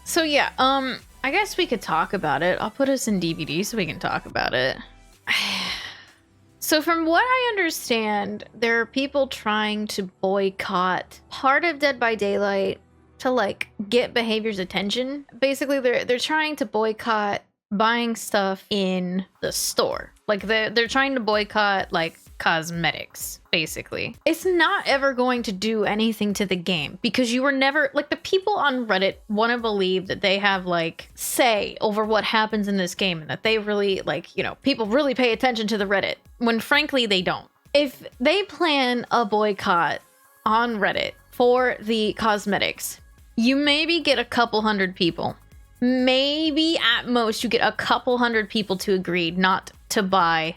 So yeah, I guess we could talk about it. I'll put us in DVD so we can talk about it. So from what I understand, there are people trying to boycott part of Dead by Daylight to like get behavior's attention. Basically, they're trying to boycott buying stuff in the store. Like they're trying to boycott like cosmetics, basically. It's not ever going to do anything to the game because you were never like the people on Reddit want to believe that they have like say over what happens in this game and that they really like, you know, people really pay attention to the Reddit when frankly they don't. If they plan a boycott on Reddit for the cosmetics, you maybe get a couple hundred people. Maybe at most you get a couple hundred people to agree not to buy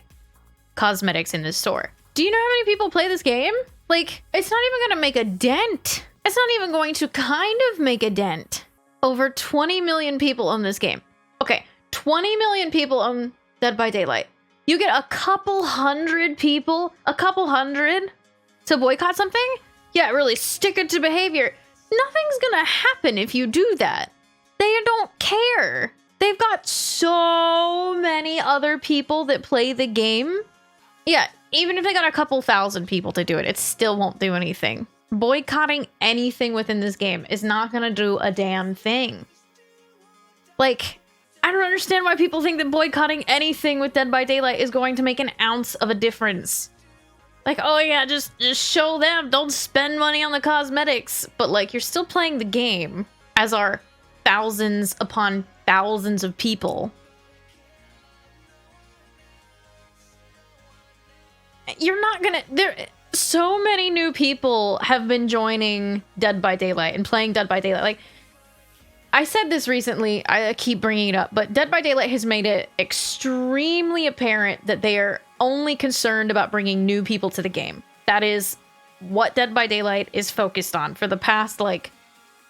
cosmetics in the store. Do you know how many people play this game? Like, it's not even gonna make a dent. It's not even going to kind of make a dent. Over 20 million people own this game. Okay, 20 million people own Dead by Daylight. You get a couple hundred people, to boycott something? Yeah, really stick it to behavior. Nothing's gonna happen if you do that. They don't care. They've got so many other people that play the game. Yeah, even if they got a couple thousand people to do it, it still won't do anything. Boycotting anything within this game is not gonna do a damn thing. Like, I don't understand why people think that boycotting anything with Dead by Daylight is going to make an ounce of a difference. Like, oh yeah, just show them, don't spend money on the cosmetics. But like, you're still playing the game, as are thousands upon thousands of people. You're not gonna, so many new people have been joining Dead by Daylight and playing Dead by Daylight. Like, I said this recently, I keep bringing it up, but Dead by Daylight has made it extremely apparent that they are only concerned about bringing new people to the game. That is what Dead by Daylight is focused on for the past, like,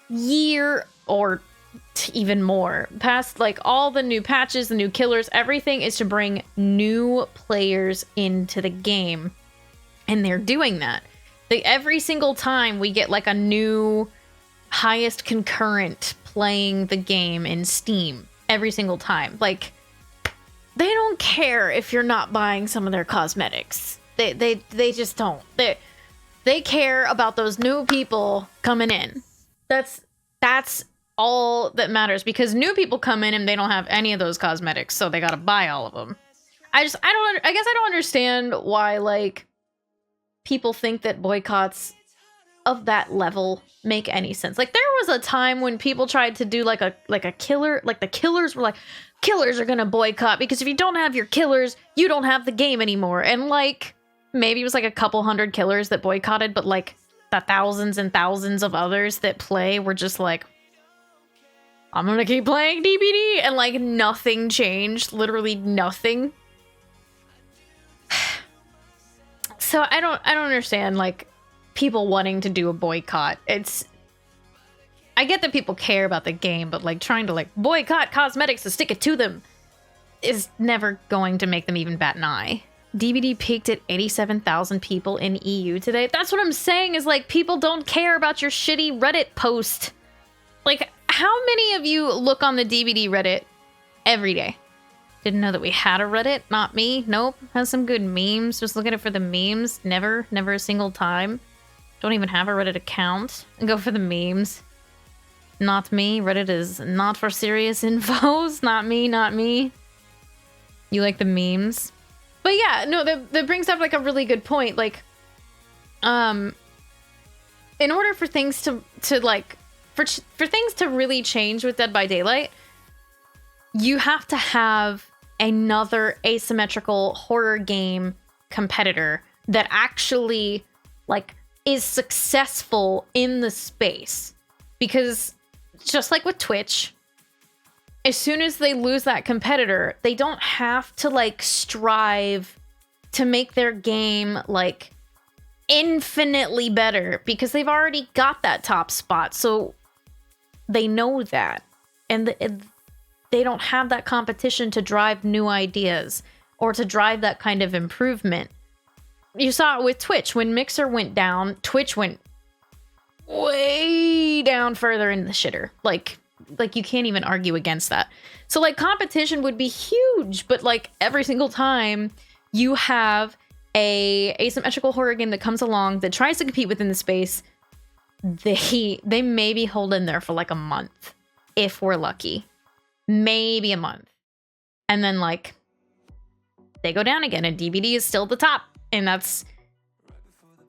year or even more. Past, like, all the new patches, the new killers, everything is to bring new players into the game. And they're doing that. Every single time we get, like, a new highest concurrent playing the game in Steam. Every single time. Like, they don't care if you're not buying some of their cosmetics. They just don't. They care about those new people coming in. That's all that matters, because new people come in and they don't have any of those cosmetics, so they gotta buy all of them. I guess I don't understand why, like, people think that boycotts of that level make any sense. Like, there was a time when people tried to do like a killer, like the killers were like, killers are gonna boycott because if you don't have your killers, you don't have the game anymore. And like, maybe it was like a couple hundred killers that boycotted, but like the thousands and thousands of others that play were just like, I'm gonna keep playing DBD, and like nothing changed, literally nothing. So I don't understand, like, people wanting to do a boycott. I get that people care about the game, but like trying to like boycott cosmetics to stick it to them is never going to make them even bat an eye. DBD peaked at 87,000 people in EU today. That's what I'm saying, is like, people don't care about your shitty Reddit post. Like, how many of you look on the DBD Reddit every day? Didn't know that we had a Reddit. Not me. Nope. Has some good memes. Just looking at it for the memes. Never a single time. Don't even have a Reddit account. Go for the memes. Not me. Reddit is not for serious infos. Not me. You like the memes? But yeah, no, that brings up like a really good point. Like, in order for things to like, for things to really change with Dead by Daylight, you have to have another asymmetrical horror game competitor that actually like is successful in the space. Because just like with Twitch, as soon as they lose that competitor, they don't have to like strive to make their game like infinitely better, because they've already got that top spot. So they know that, and they don't have that competition to drive new ideas or to drive that kind of improvement. You saw it with Twitch. When Mixer went down, Twitch went way down further in the shitter. Like, like, you can't even argue against that. So like competition would be huge, but like every single time you have a asymmetrical horror game that comes along that tries to compete within the space, they maybe hold in there for like a month, if we're lucky. Maybe a month. And then like they go down again and DBD is still at the top. And that's,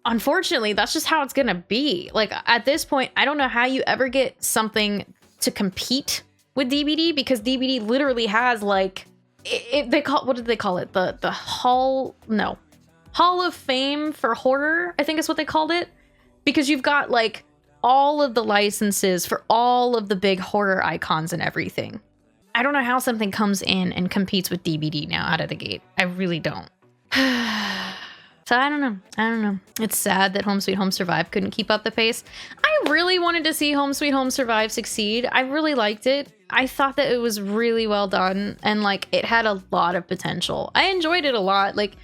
unfortunately, that's just how it's gonna be. Like at this point, I don't know how you ever get something to compete with DBD, because DBD literally has like, they call, what did they call it? The Hall of Fame for horror, I think is what they called it. Because you've got like all of the licenses for all of the big horror icons and everything. I don't know how something comes in and competes with DBD now out of the gate. I really don't. So I don't know. It's sad that Home Sweet Home Survive couldn't keep up the pace. I really wanted to see Home Sweet Home Survive succeed. I really liked it. I thought that it was really well done, and like it had a lot of potential. I enjoyed it a lot. Like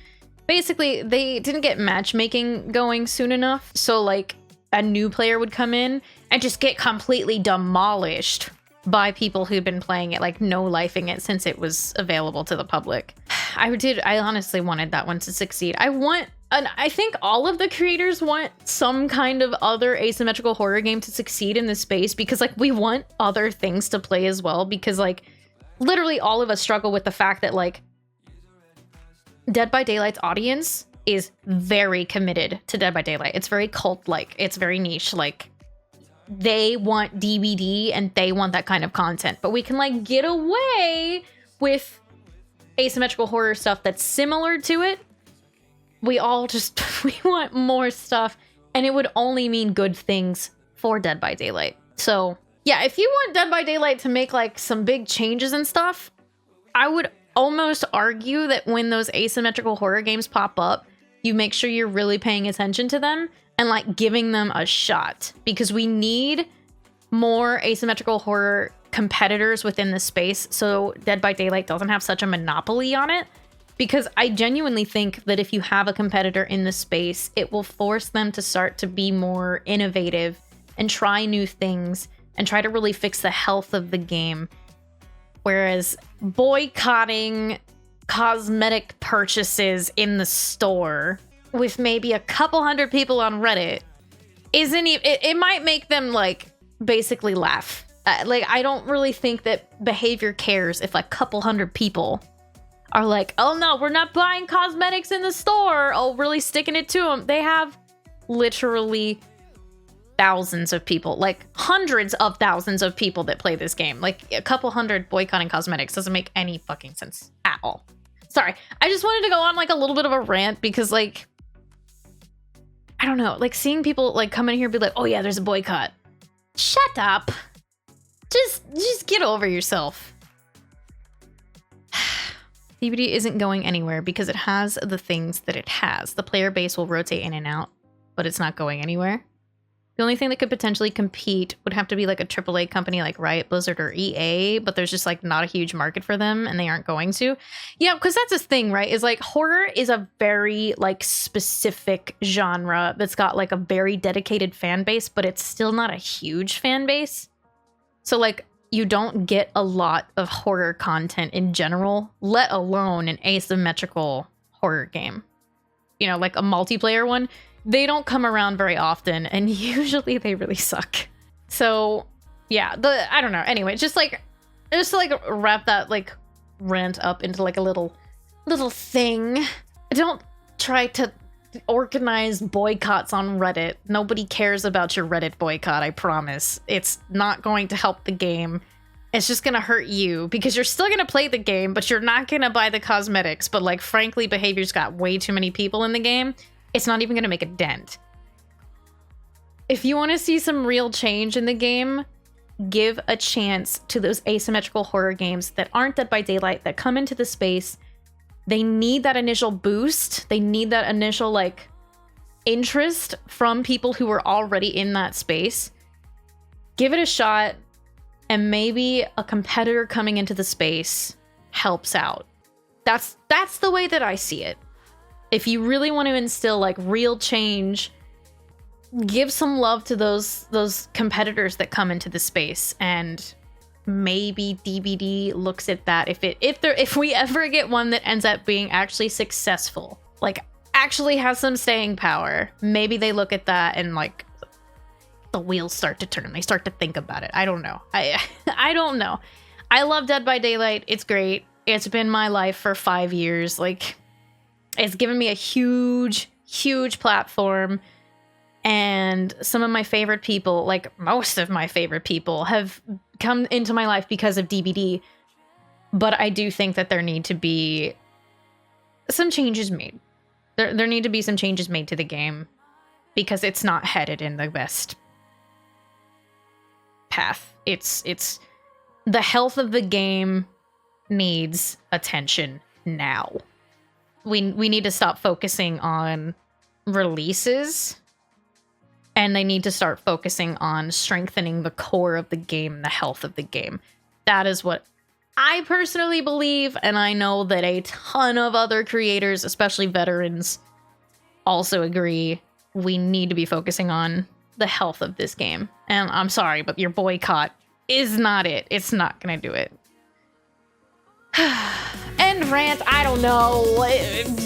basically they didn't get matchmaking going soon enough, so like a new player would come in and just get completely demolished by people who'd been playing it, like no-lifing it since it was available to the public. I honestly wanted that one to succeed. I think all of the creators want some kind of other asymmetrical horror game to succeed in this space, because like we want other things to play as well, because like literally all of us struggle with the fact that like Dead by Daylight's audience is very committed to Dead by Daylight. It's very cult-like. It's very niche. Like they want DBD and they want that kind of content, but we can like get away with asymmetrical horror stuff that's similar to it. We all just, we want more stuff, and it would only mean good things for Dead by Daylight. So yeah, if you want Dead by Daylight to make like some big changes and stuff, I would almost argue that when those asymmetrical horror games pop up, you make sure you're really paying attention to them and like giving them a shot, because we need more asymmetrical horror competitors within the space so Dead by Daylight doesn't have such a monopoly on it. Because I genuinely think that if you have a competitor in the space, it will force them to start to be more innovative and try new things and try to really fix the health of the game. Whereas boycotting cosmetic purchases in the store with maybe a couple hundred people on Reddit isn't even, it might make them like basically laugh. Like I don't really think that behavior cares if like a couple hundred people are like, oh no, we're not buying cosmetics in the store. Oh, really sticking it to them. They have literally thousands of people, like hundreds of thousands of people that play this game. Like a couple hundred boycotting cosmetics doesn't make any fucking sense at all. Sorry, I just wanted to go on like a little bit of a rant because like, I don't know, like seeing people like come in here and be like, oh yeah, there's a boycott. Shut up. Just get over yourself. DBD isn't going anywhere because it has the things that it has. The player base will rotate in and out, but it's not going anywhere. The only thing that could potentially compete would have to be like a AAA company like Riot, Blizzard, or EA, but there's just like not a huge market for them and they aren't going to. Yeah, because that's the thing, right? Is like horror is a very like specific genre that's got like a very dedicated fan base, but it's still not a huge fan base. So like you don't get a lot of horror content in general, let alone an asymmetrical horror game. You know, like a multiplayer one. They don't come around very often, and usually they really suck. So, yeah, I don't know. Anyway, just to wrap that like rant up into like a little thing. Don't try to organize boycotts on Reddit. Nobody cares about your Reddit boycott, I promise. It's not going to help the game. It's just gonna hurt you because you're still gonna play the game, but you're not gonna buy the cosmetics. But like, frankly, behavior's got way too many people in the game. It's not even going to make a dent. If you want to see some real change in the game, give a chance to those asymmetrical horror games that aren't Dead by Daylight, that come into the space. They need that initial boost. They need that initial like interest from people who are already in that space. Give it a shot, and maybe a competitor coming into the space helps out. That's the way that I see it. If you really want to instill like real change, give some love to those competitors that come into the space and maybe DBD looks at that. If we ever get one that ends up being actually successful, like actually has some staying power, maybe they look at that and like the wheels start to turn. They start to think about it. I don't know. I don't know. I love Dead by Daylight. It's great. It's been my life for 5 years. Like, it's given me a huge, huge platform. And some of my favorite people, like most of my favorite people, have come into my life because of DBD. But I do think that there need to be some changes made. There need to be some changes made to the game because it's not headed in the best path. It's the health of the game needs attention now. We need to stop focusing on releases, and they need to start focusing on strengthening the core of the game, the health of the game. That is what I personally believe, and I know that a ton of other creators, especially veterans, also agree. We need to be focusing on the health of this game. And I'm sorry, but your boycott is not it. It's not gonna do it. End rant, I don't know.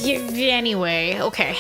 Anyway, okay.